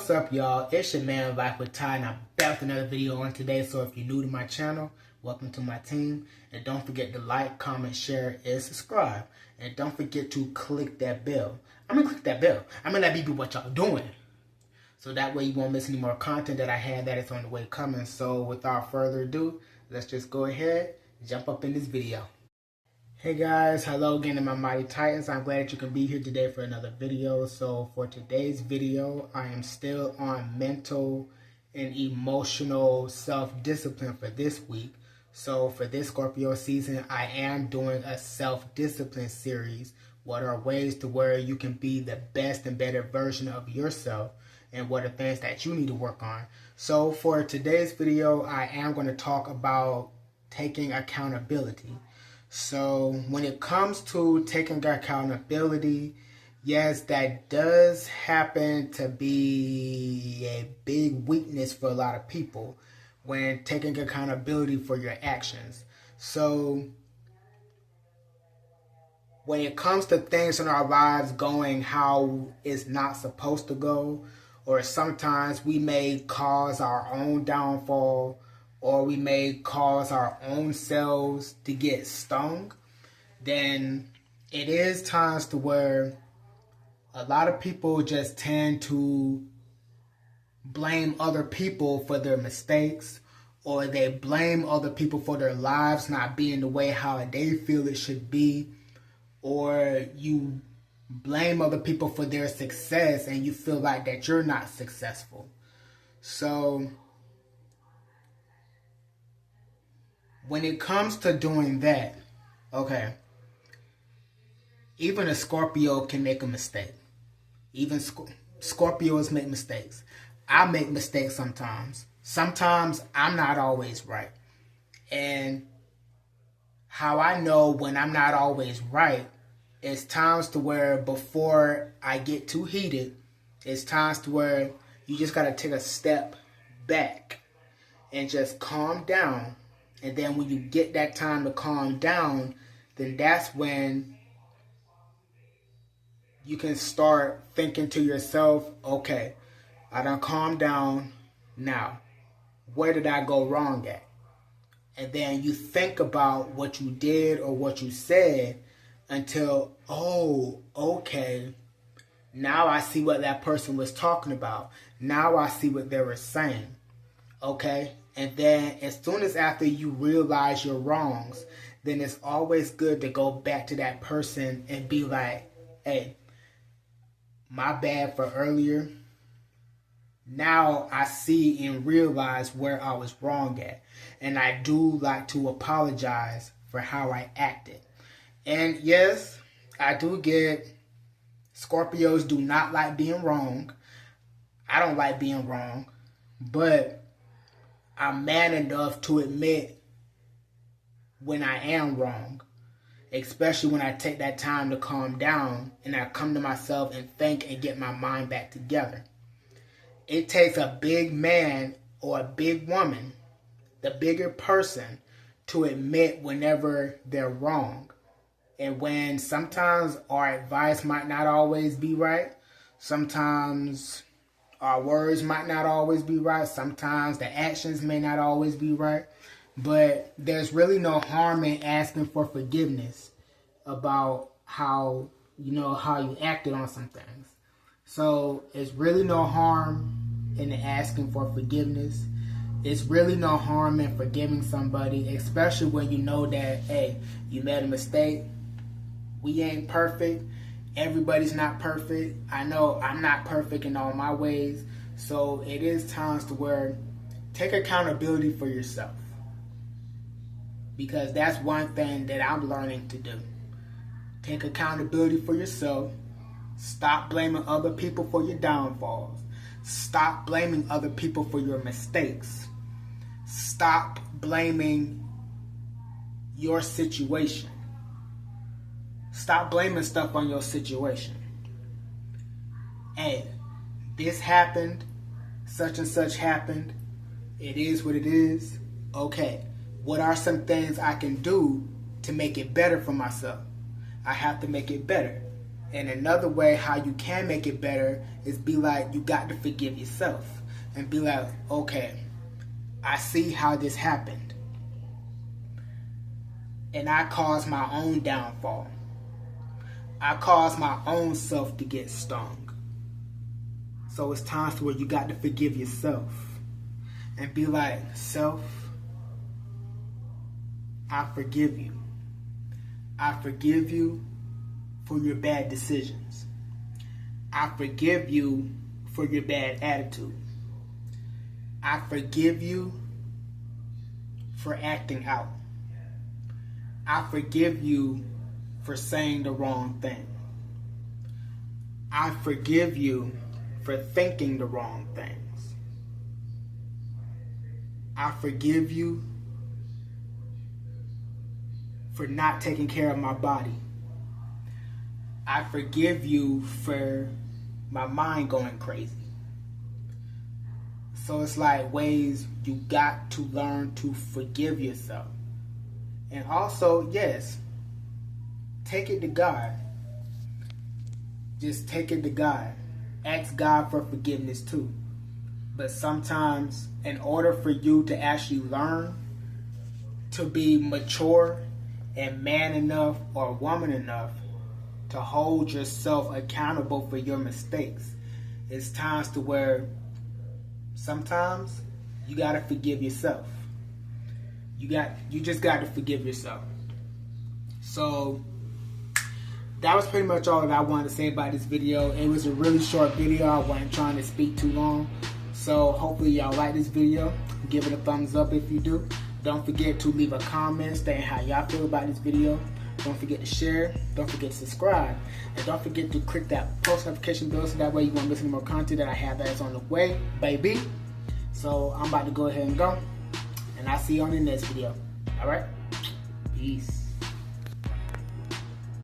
What's up, y'all? It's your man Life with Ty, and I'm back with another video on today. So if you're new to my channel, welcome to my team. And don't forget to like, comment, share, and subscribe. And don't forget to click that bell. Click that bell. Let me be what y'all doing. So that way you won't miss any more content that I have that is on the way coming. So without further ado, let's just go ahead and jump up in this video. Hey guys, hello again to my mighty titans. I'm glad that you can be here today for another video. So for today's video, I am still on mental and emotional self-discipline for this week. So for this Scorpio season, I am doing a self-discipline series. What are ways to where you can be the best and better version of yourself, and what are things that you need to work on. So for today's video, I am going to talk about taking accountability. So when it comes to taking accountability, yes, that does happen to be a big weakness for a lot of people when taking accountability for your actions. So when it comes to things in our lives going how it's not supposed to go, or sometimes we may cause our own downfall, or we may cause our own selves to get stung, then it is times to where a lot of people just tend to blame other people for their mistakes, or they blame other people for their lives not being the way how they feel it should be, or you blame other people for their success and you feel like that you're not successful. So when it comes to doing that, okay, even a Scorpio can make a mistake. Even Scorpios make mistakes. I make mistakes sometimes. Sometimes I'm not always right. And how I know when I'm not always right is times to where before I get too heated, it's times to where you just got to take a step back and just calm down. And then when you get that time to calm down, then that's when you can start thinking to yourself, okay, I done calmed down. Now, where did I go wrong at? And then you think about what you did or what you said until, oh, okay, now I see what that person was talking about. Now I see what they were saying. Okay? And then as soon as after you realize your wrongs, then it's always good to go back to that person and be like, hey, my bad for earlier. Now I see and realize where I was wrong at. And I do like to apologize for how I acted. And yes, I do get Scorpios do not like being wrong. I don't like being wrong. But I'm man enough to admit when I am wrong, especially when I take that time to calm down and I come to myself and think and get my mind back together. It takes a big man or a big woman, the bigger person, to admit whenever they're wrong. And when sometimes our advice might not always be right, sometimes our words might not always be right. Sometimes the actions may not always be right. But there's really no harm in asking for forgiveness about how you acted on some things. So it's really no harm in asking for forgiveness. It's really no harm in forgiving somebody, especially when you know that, hey, you made a mistake. We ain't perfect. Everybody's not perfect. I know I'm not perfect in all my ways. So it is times to where take accountability for yourself. Because that's one thing that I'm learning to do. Take accountability for yourself. Stop blaming other people for your downfalls. Stop blaming other people for your mistakes. Stop blaming your situation. Stop blaming stuff on your situation. Hey, this happened. Such and such happened. It is what it is. Okay, what are some things I can do to make it better for myself? I have to make it better. And another way how you can make it better is be like, you got to forgive yourself. And be like, okay, I see how this happened. And I caused my own downfall. I caused my own self to get stung. So it's times where you got to forgive yourself. And be like, self, I forgive you. I forgive you for your bad decisions. I forgive you for your bad attitude. I forgive you for acting out. I forgive you for saying the wrong thing. I forgive you for thinking the wrong things. I forgive you for not taking care of my body. I forgive you for my mind going crazy. So it's like ways you got to learn to forgive yourself. And also, yes, take it to God. Just take it to God. Ask God for forgiveness too. But sometimes, in order for you to actually learn to be mature and man enough or woman enough to hold yourself accountable for your mistakes, it's times to where sometimes you gotta forgive yourself. You just gotta forgive yourself. So that was pretty much all that I wanted to say about this video. It was a really short video. I wasn't trying to speak too long. So hopefully y'all like this video. Give it a thumbs up if you do. Don't forget to leave a comment saying how y'all feel about this video. Don't forget to share. Don't forget to subscribe. And don't forget to click that post notification bell so that way you won't miss any more content that I have that's on the way, baby. So I'm about to go ahead and go. And I'll see you on the next video. Alright? Peace.